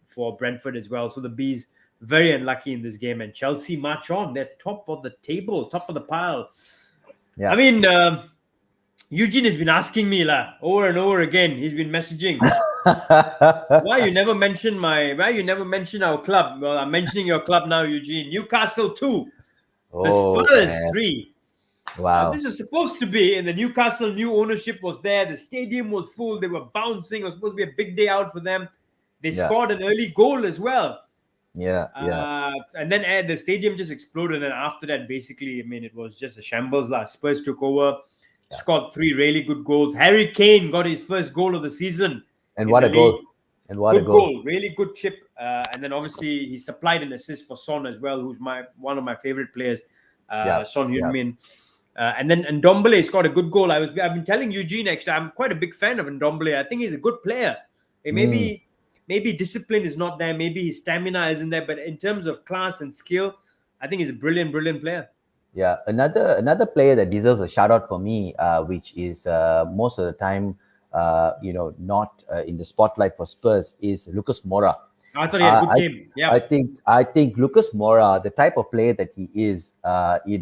for Brentford as well. So the Bees, very unlucky in this game. And Chelsea march on. They're top of the table, top of the pile. Yeah. I mean, Eugene has been asking me over and over again. He's been messaging. Why you never mention our club? Well, I'm mentioning your club now, Eugene. Newcastle 2. The Spurs 3. Wow. This was supposed to be, and the Newcastle new ownership was there. The stadium was full. They were bouncing. It was supposed to be a big day out for them. They scored an early goal as well. And then the stadium just exploded. And after that, basically, I mean, it was just a shambles. Spurs took over, scored 3 really good goals. Harry Kane got his first goal of the season. And what a goal. And what a goal. Really good chip. And then obviously he supplied an assist for Son as well, who's one of my favorite players, Son Heung-min. And then Ndombele scored a good goal. I've been telling Eugene, actually, I'm quite a big fan of Ndombele. I think he's a good player. Maybe discipline is not there. Maybe his stamina isn't there. But in terms of class and skill, I think he's a brilliant, brilliant player. Yeah, another player that deserves a shout out for me, which is most of the time, not in the spotlight for Spurs, is Lucas Moura. I thought he had a good game. Yeah, I think Lucas Moura, the type of player that he is, he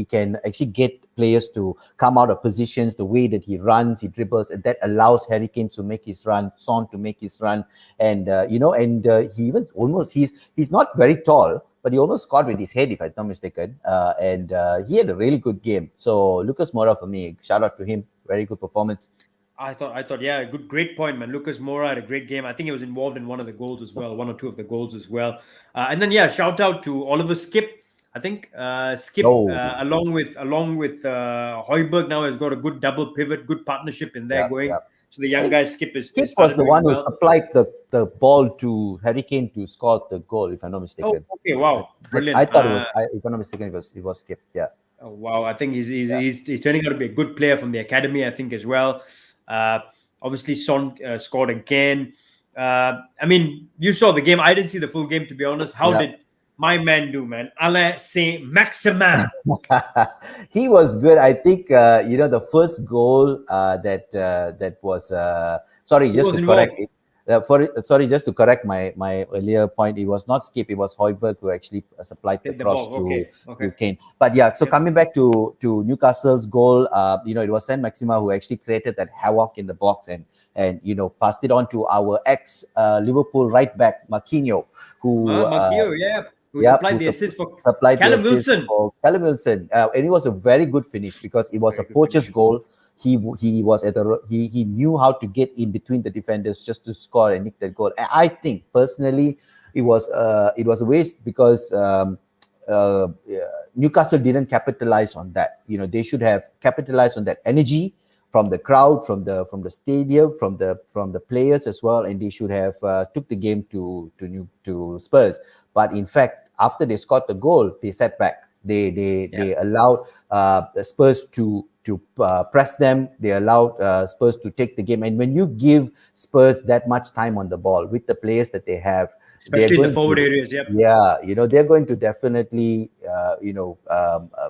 can actually get players to come out of positions. The way that he runs, he dribbles, and that allows Harry Kane to make his run, Son to make his run, and he even almost he's not very tall, but he almost scored with his head, if I'm not mistaken. And he had a really good game. So Lucas Moura for me, shout out to him. Very good performance. I thought, yeah, great point, man. Lucas Moura had a great game. I think he was involved in one of the goals as well, 1 or 2 of the goals as well. And then, shout out to Oliver Skip. I think Skip, along with Højbjerg, now has got a good double pivot, good partnership in there going. Yeah. So the young guy Skip was the one who supplied the ball to Harry Kane to score the goal, if I'm not mistaken. Oh, okay, wow, brilliant. I thought it was, if I'm not mistaken, it was Skip. Yeah. Oh, wow, I think he's turning out to be a good player from the academy, I think, as well. Obviously, Son scored again. I mean, you saw the game. I didn't see the full game, to be honest. How did my man do, man? Alain Saint-Maximin. He was good. I think, the first goal that was... sorry, just to correct it. Just to correct my earlier point, it was not Skip, it was Højbjerg who actually supplied the cross to Kane. But coming back to Newcastle's goal, it was Saint-Maximin who actually created that havoc in the box and passed it on to our ex Liverpool right back Marquinhos, who supplied the assist for Callum Wilson. And it was a very good finish because it was a poacher's goal. He knew how to get in between the defenders just to score and nick that goal. And I think personally it was a waste because Newcastle didn't capitalize on that. They should have capitalized on that energy from the crowd, from the stadium, from the players as well, and they should have took the game to Spurs. But in fact, after they scored the goal, they sat back. They allowed Spurs to press them. They allowed Spurs to take the game. And when you give Spurs that much time on the ball with the players that they have, they're especially in the going forward to, areas. Yep. yeah, they're going to definitely,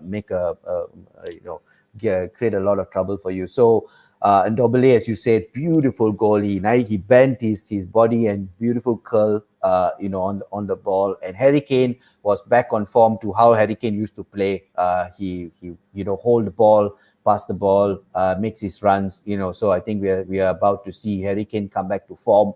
make create a lot of trouble for you. So, and Dobele, as you said, beautiful goalie. Now he bent his body and beautiful curl, on the ball. And Harry Kane was back on form to how Harry Kane used to play. He hold the ball, pass the ball, makes his runs. So I think we are about to see Harry Kane come back to form.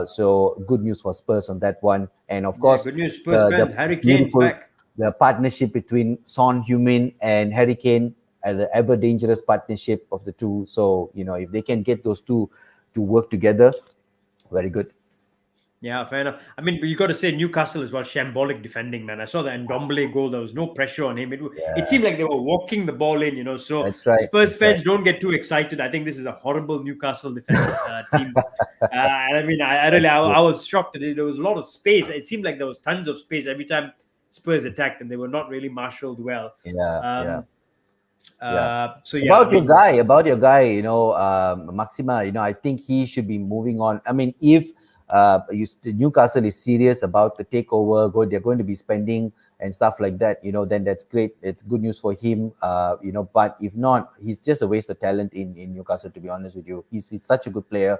So good news for Spurs on that one. And of Yeah, course, good news, Spurs the fans. Harry Kane's beautiful back. the partnership between Son Heung-min and Harry Kane, the ever dangerous partnership of the two. So if they can get those two to work together, very good. Yeah, fair enough. I mean, you got to say Newcastle as well, shambolic defending, man. I saw the Ndombele goal. There was no pressure on him. It Yeah, seemed like they were walking the ball in. So that's right. Spurs That's right. fans don't get too excited. I think this is a horrible Newcastle defense team. And I mean, I really, I was shocked that there was a lot of space. It seemed like there was tons of space every time Spurs attacked, and they were not really marshaled well. Yeah, yeah, Um, yeah. so yeah, I mean, About your guy, Maxima, I think he should be moving on. I mean, if Newcastle is serious about the takeover, they're going to be spending and stuff like that, then that's great. It's good news for him, but if not, he's just a waste of talent in Newcastle, to be honest with you. He's such a good player,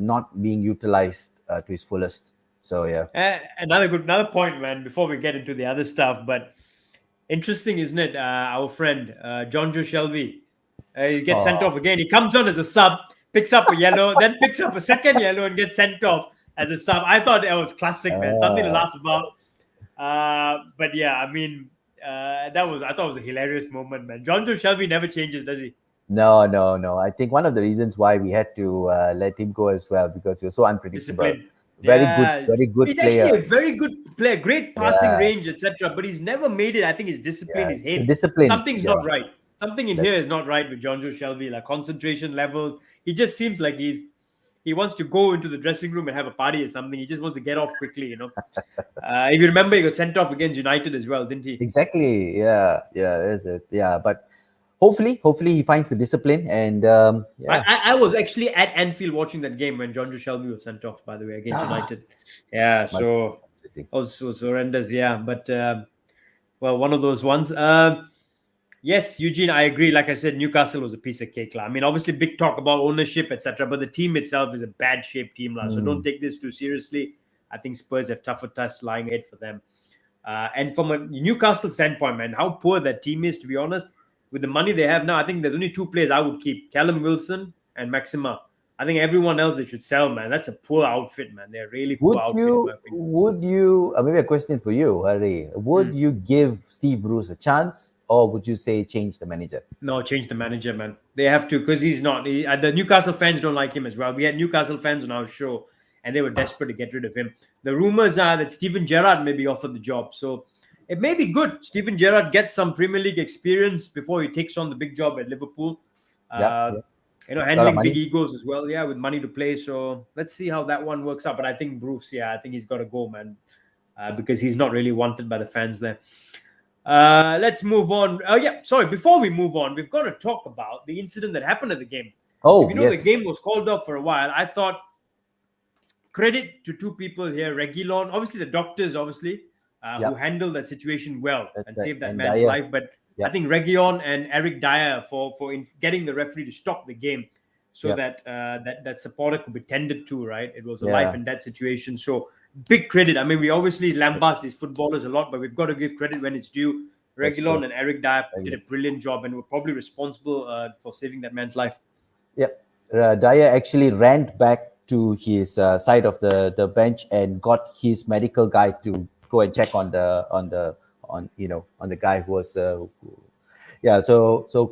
not being utilized to his fullest. So, yeah. another point, man. Before we get into the other stuff, but interesting, isn't it? Our friend John Joe Shelby, he gets sent Oh, off again. He comes on as a sub, picks up a yellow, then picks up a second yellow and gets sent off as a sub. I thought that was classic, man. Something to laugh about. But yeah, I mean, I thought it was a hilarious moment, man. John Joe Shelby never changes, does he? no, no, no. I think one of the reasons why we had to let him go as well, because he was so unpredictable. Discipline. Yeah, Very good he's actually player. a very good player, great passing Yeah, range, etc. But he's never made it. I think his discipline, yeah. his The head, discipline. something's Yeah, not right. Something in here that's is not right with John Joe Shelby. Like concentration levels, he just seems like he wants to go into the dressing room and have a party or something. He just wants to get off quickly. If you remember, he got sent off against United as well, didn't he? exactly. Yeah, yeah. That's it. Yeah, but hopefully he finds the discipline and I, yeah. I, I was actually at Anfield watching that game when John Joe Shelby was sent off, by the way, against Ah, United. Yeah, much- so it was horrendous. Yeah, but well, one of those ones. Yes, Eugene, I agree. Like I said, Newcastle was a piece of cake. I mean, obviously, big talk about ownership, etc. But the team itself is a bad shaped team. So don't take this too seriously. I think Spurs have tougher tasks lying ahead for them. And from a Newcastle standpoint, man, how poor that team is, to be honest, with the money they have now, I think there's only two players I would keep: Callum Wilson and Maxima. I think everyone else they should sell, man. That's a poor outfit, man. They're a really poor outfit, in my opinion. Would you maybe a question for you, Harry? Would you give Steve Bruce a chance, or would you say change the manager? No, change the manager, man. They have to, because he's not. The Newcastle fans don't like him as well. We had Newcastle fans on our show, and they were desperate to get rid of him. The rumors are that Steven Gerrard may be offered the job. So it may be good. Steven Gerrard gets some Premier League experience before he takes on the big job at Liverpool. Yeah, Uh, yeah. Lot of handling money. big egos as well. Yeah, with money to play. So let's see how that one works out. But I think Bruce, I think he's got to go, man, because he's not really wanted by the fans there. Let's move on. Sorry. Before we move on, we've got to talk about the incident that happened at the game. Oh, If the yes. game was called off for a while, I thought credit to two people here, Reguilon, obviously the doctors, who handled that situation well and right. saved that And man's Dyer. life. But I think Reguilon and Eric Dyer for getting the referee to stop the game so that that supporter could be tended to, right? It was a life and death situation. So big credit. I mean, we obviously lambast these footballers a lot, but we've got to give credit when it's due. Reguilon and Eric Dyer did a brilliant job and were probably responsible for saving that man's life. Yep. Dyer actually ran back to his side of the bench and got his medical guy to go and check on the guy who was so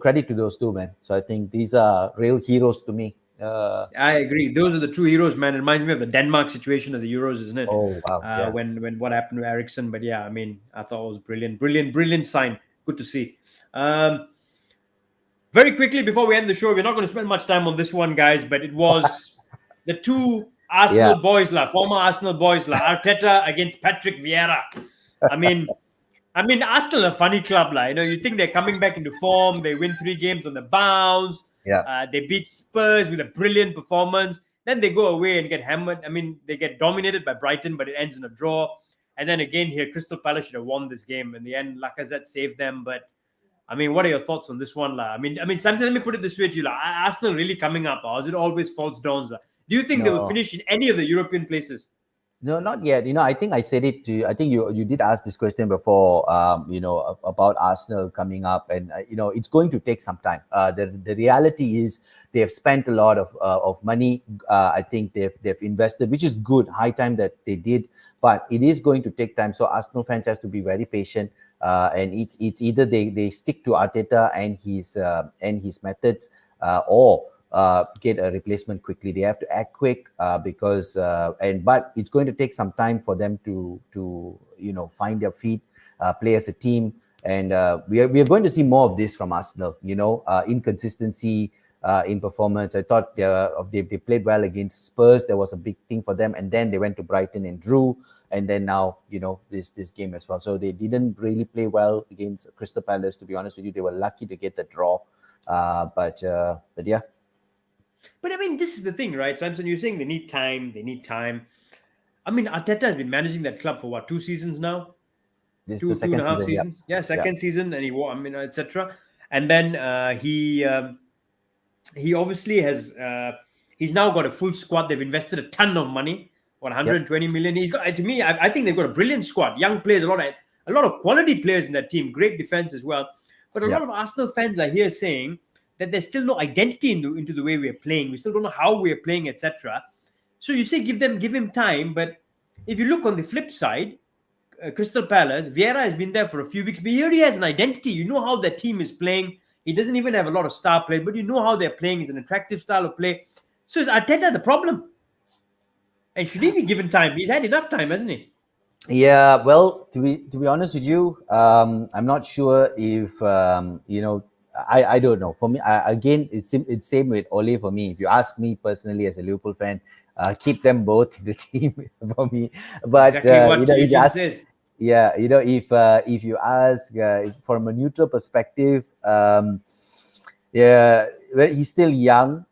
credit to those two, man. So I think these are real heroes to me. I agree. Those are the true heroes, man. It reminds me of the Denmark situation of the Euros, isn't it? Oh, wow. When what happened to Ericsson. But yeah, I mean, I thought it was brilliant sign. Good to see. Very quickly before we end the show, we're not going to spend much time on this one, guys, but it was the two Arsenal boys, former Arsenal boys, Arteta against Patrick Vieira. I mean, Arsenal are a funny club, you think they're coming back into form. They win 3 games on the bounce. Yeah. They beat Spurs with a brilliant performance. Then they go away and get hammered. I mean, they get dominated by Brighton, but it ends in a draw. And then again here, Crystal Palace should have won this game. In the end, Lacazette saved them. But I mean, what are your thoughts on this one, la? Sometimes let me put it this way to you, la. Arsenal really coming up, or is it always falls down, la? Do you think they will No. finish in any of the European places? No, not yet. I think I said it to you. I think you did ask this question before. About Arsenal coming up, and it's going to take some time. The reality is they have spent a lot of money. I think they've invested, which is good. High time that they did, but it is going to take time. So Arsenal fans has to be very patient. And it's either they stick to Arteta and his methods, or get a replacement quickly. They have to act quick, because but it's going to take some time for them to find their feet, play as a team, and we are going to see more of this from Arsenal. Inconsistency in performance. I thought they played well against Spurs. There was a big thing for them, and then they went to Brighton and drew, and then now this game as well. So they didn't really play well against Crystal Palace. To be honest with you, they were lucky to get the draw, but yeah. But I mean, this is the thing, right, Samson? You're saying they need time. They need time. I mean, Arteta has been managing that club for what, 2 seasons now? This is Two the and second a half season. seasons. Yeah, second season, and etc. And then he obviously has he's now got a full squad. They've invested a ton of money, 120 million. He's got, to me, I think they've got a brilliant squad, young players, a lot of quality players in that team, great defense as well. But a lot of Arsenal fans are here saying that there's still no identity into the way we're playing. We still don't know how we're playing, etc. So you say give him time, but if you look on the flip side, Crystal Palace, Vieira has been there for a few weeks, but he already has an identity. You know how the team is playing. He doesn't even have a lot of star players, but you know how they're playing. It's an attractive style of play. So is Arteta the problem? And should he be given time? He's had enough time, hasn't he? Yeah, well, to be honest with you, I'm not sure if I don't know. For me, again, it's same with Ole for me. If you ask me personally as a Liverpool fan, keep them both in the team for me. But Exactly what if you ask, says. yeah, if you ask from a neutral perspective, yeah, well, he's still young.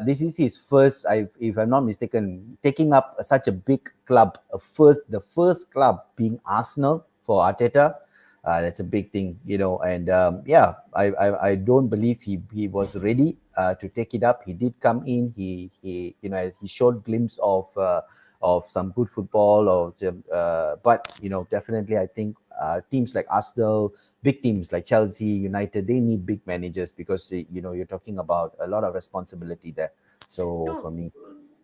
This is his first, if I'm not mistaken, taking up such a big club. The first club being Arsenal for Arteta. That's a big thing, And yeah, I don't believe he was ready to take it up. He did come in. He showed glimpse of some good football, but definitely I think teams like Arsenal, big teams like Chelsea, United, they need big managers, because you're talking about a lot of responsibility there. So for me,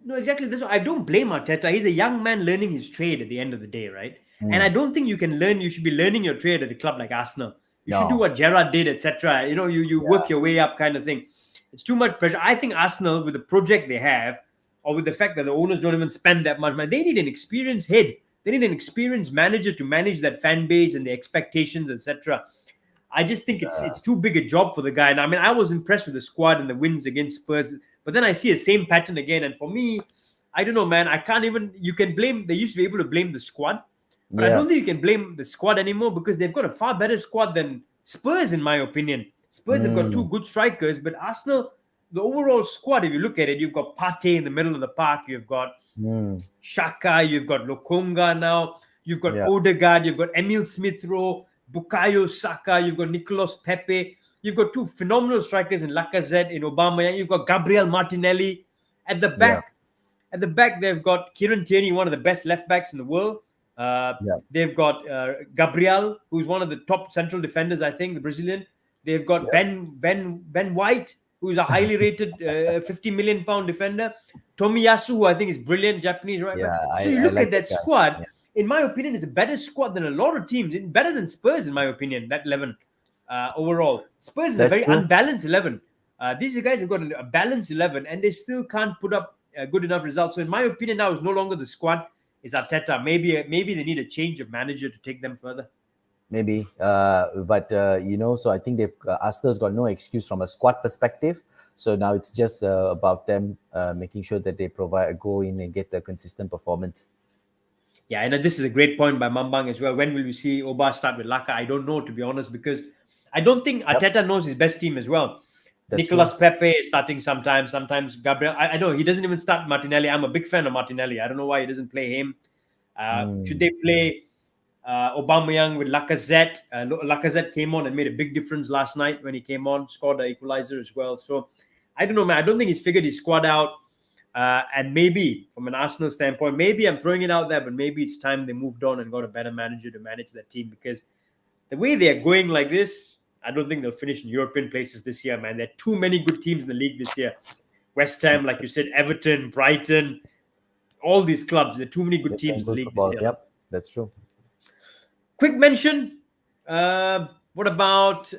no, exactly. This I don't blame Arteta. He's a young man learning his trade at the end of the day, right? And I don't think you should be learning your trade at a club like Arsenal. You should do what Gerrard did, etc. You work your way up, kind of thing. It's too much pressure. I think Arsenal, with the project they have, or with the fact that the owners don't even spend that much money, they need an experienced head. They need an experienced manager to manage that fan base and the expectations, etc. I just think it's too big a job for the guy. And I mean, I was impressed with the squad and the wins against Spurs, but then I see a same pattern again. And for me, I don't know, man. I can't even. You can blame. They used to be able to blame the squad, but I don't think you can blame the squad anymore, because they've got a far better squad than Spurs, in my opinion. Spurs have got two good strikers, but Arsenal, the overall squad, if you look at it, you've got Partey in the middle of the park, you've got Shaka, you've got Lokonga now, you've got Odegaard, you've got Emil Smith-Rowe, Bukayo Saka, you've got Nicolas Pepe, you've got two phenomenal strikers in Lacazette, in Aubameyang, you've got Gabriel Martinelli. At the back, they've got Kieran Tierney, one of the best left backs in the world. They've got Gabriel, who's one of the top central defenders, I think, the Brazilian. They've got Ben White, who's a highly rated 50 million pound defender. Tomiyasu, who I think is brilliant, Japanese, right? So you look at that squad, in my opinion, it's a better squad than a lot of teams, better than Spurs, in my opinion, that 11 overall. Spurs is a very unbalanced 11. These guys have got a balanced 11, and they still can't put up good enough results. So in my opinion, now is no longer the squad, it's Arteta. Maybe they need a change of manager to take them further. Maybe, but so I think Arsenal's got no excuse from a squad perspective. So now it's just about them making sure that they go in and get the consistent performance. Yeah, and this is a great point by Mambang as well. When will we see Oba start with Laka? I don't know, to be honest, because I don't think Arteta knows his best team as well. That's Nicolas true. Pepe is starting sometimes. Sometimes Gabriel. I know he doesn't even start Martinelli. I'm a big fan of Martinelli. I don't know why he doesn't play him. Should Mm. they play Aubameyang with Lacazette? Lacazette came on and made a big difference last night when he came on, scored the equalizer as well. So I don't know, man. I don't think he's figured his squad out. And maybe from an Arsenal standpoint, maybe I'm throwing it out there, but maybe it's time they moved on and got a better manager to manage that team, because the way they are going like this, I don't think they'll finish in European places this year, man. There are too many good teams in the league this year. West Ham, like you said, Everton, Brighton, all these clubs. There are too many good They're teams playing in the good league this football. year. Yep, that's true. Quick mention. What about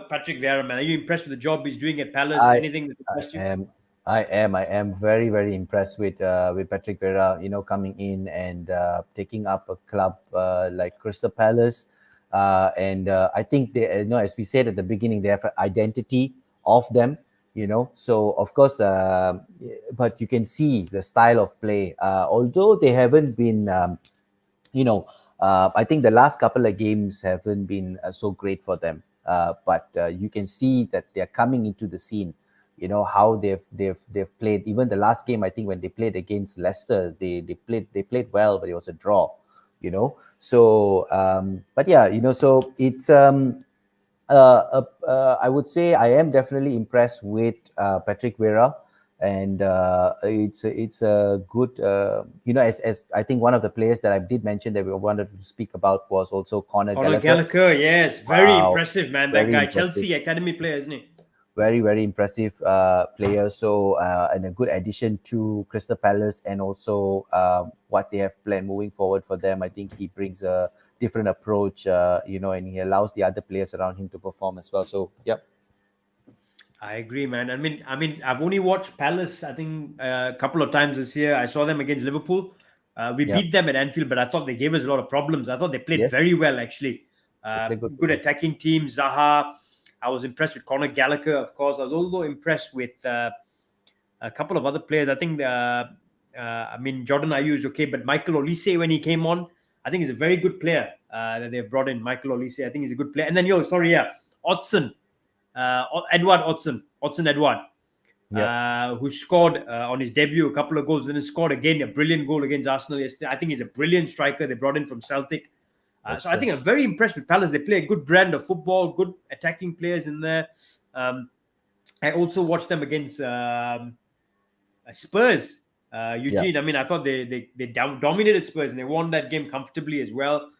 Patrick Vieira, man? Are you impressed with the job he's doing at Palace? I Anything that I impressed you? am I am very very impressed with Patrick Vieira, coming in and taking up a club like Crystal Palace, and I think they, as we said at the beginning, they have an identity of them, So of course, but you can see the style of play. Although they haven't been, you know, I think the last couple of games haven't been so great for them. But you can see that they're coming into the scene. How they've played. Even the last game, I think when they played against Leicester, they played well, but it was a draw. So but yeah, so it's I would say I am definitely impressed with Patrick Vieira, and it's a good, as I think one of the players that I did mention that we wanted to speak about was also Conor Conor Gallagher. Gallagher, yes. Very Wow, impressive, man. That very guy. impressive, Chelsea Academy player, isn't he? very very impressive player. So and a good addition to Crystal Palace, and also what they have planned moving forward for them. I think he brings a different approach, and he allows the other players around him to perform as well. So yep. I agree, man. I've only watched Palace, I think, a couple of times this year. I saw them against Liverpool. We Yep. beat them at Anfield, but I thought they gave us a lot of problems. I thought they played Yes, very well, actually. they play good Good football. attacking team. Zaha. I was impressed with Conor Gallagher, of course. I was also impressed with a couple of other players. I think, Jordan Ayew is okay, but Michael Olise, when he came on, I think he's a very good player that they've brought in. Michael Olise, I think he's a good player. And then, Odson. Edward Odson Edward, Yep. who scored on his debut a couple of goals, and he scored again a brilliant goal against Arsenal yesterday. I think he's a brilliant striker. They brought in from Celtic. That's So I true. think I'm very impressed with Palace. They play a good brand of football, good attacking players in there. I also watched them against Spurs, Yeah. Eugene. I thought they dominated Spurs and they won that game comfortably as well.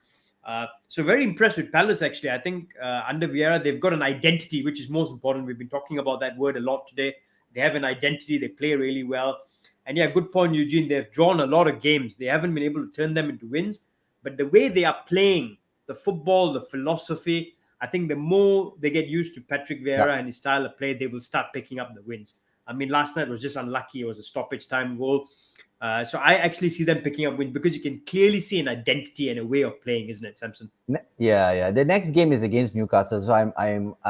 So very impressed with Palace, actually. I think under Vieira, they've got an identity, which is most important. We've been talking about that word a lot today. They have an identity. They play really well. And yeah, good point, Eugene. They've drawn a lot of games. They haven't been able to turn them into wins. But the way they are playing, the football, the philosophy, I think the more they get used to Patrick Yeah. Vieira and his style of play, they will start picking up the wins. Last night was just unlucky. It was a stoppage time goal. So I actually see them picking up wins because you can clearly see an identity and a way of playing, isn't it, Samson? Yeah. The next game is against Newcastle, so I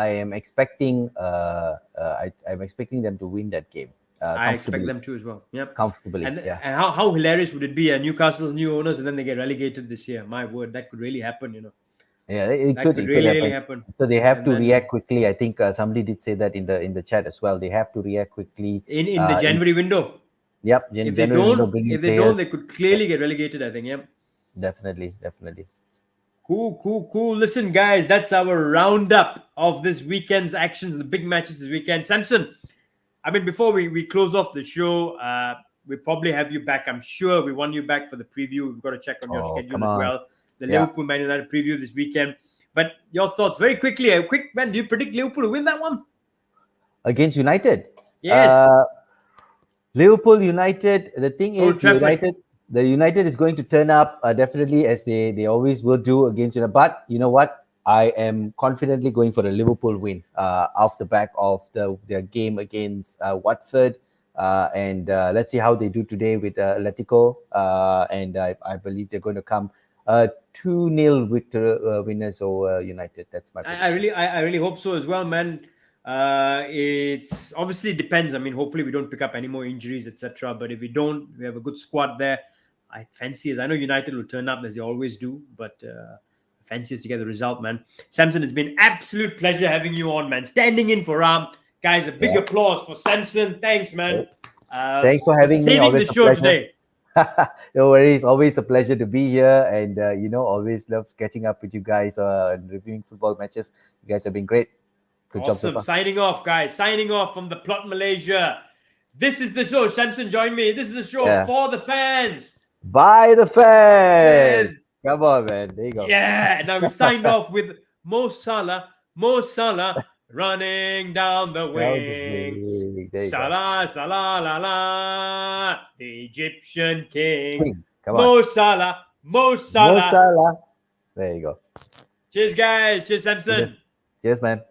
am expecting I'm expecting them to win that game I expect comfortably. them to as well. Yep. Comfortably, And, yeah. and how hilarious would it be? Newcastle's new owners, and then they get relegated this year. My word, that could really happen. Yeah, it That could could it could really, really happen. happen. So they have And to then react quickly. I think somebody did say that in the chat as well. They have to react quickly. in the January window, Yep, if they January window, don't, bringing if they don't, players. they could Yep, clearly get relegated. I think. Yep. definitely. Cool. Listen, guys, that's our roundup of this weekend's actions, the big matches this weekend. Samson, before we close off the show, we probably have you back. I'm sure we want you back for the preview. We've got to check on your Oh, schedule come as on. well. The Yeah, Liverpool Man United preview this weekend. But your thoughts very quickly. A quick man, do you predict Liverpool to win that one? against United. Yes. Liverpool United. The thing Old is, Trafford. The United is going to turn up definitely, as they always will do against United. But you know what? I am confidently going for a Liverpool win off the back of their game against Watford. And let's see how they do today with Atletico. And I believe they're going to come 2-0 winners over United. That's my prediction. I really hope so as well, man. It's obviously depends. Hopefully we don't pick up any more injuries, etc. But if we don't, we have a good squad there. I fancy us. I know United will turn up as they always do, but fancy us to get the result, man. Samson, it's been absolute pleasure having you on, man. Standing in for Ram, Guys, a big Yeah. applause for Samson. Thanks, man. Thanks for having me. saving Always the a show pleasure. today. No worries. Always a pleasure to be here, and always love catching up with you guys and reviewing football matches. You guys have been great. Good job so Awesome. far. Signing off, guys. Signing off from the Plot Malaysia. This is the show. Samson, join me. This is the show Yeah. for the fans. By the fans. Man. Come on, man. There you go. Yeah. Now we signed off with Mo Salah running down the wing. There you go. Salah, Salah, la la, the Egyptian king. King. Come on. Mo Salah. Mo Salah. There you go. Cheers, guys. Cheers, Samson. Cheers, man.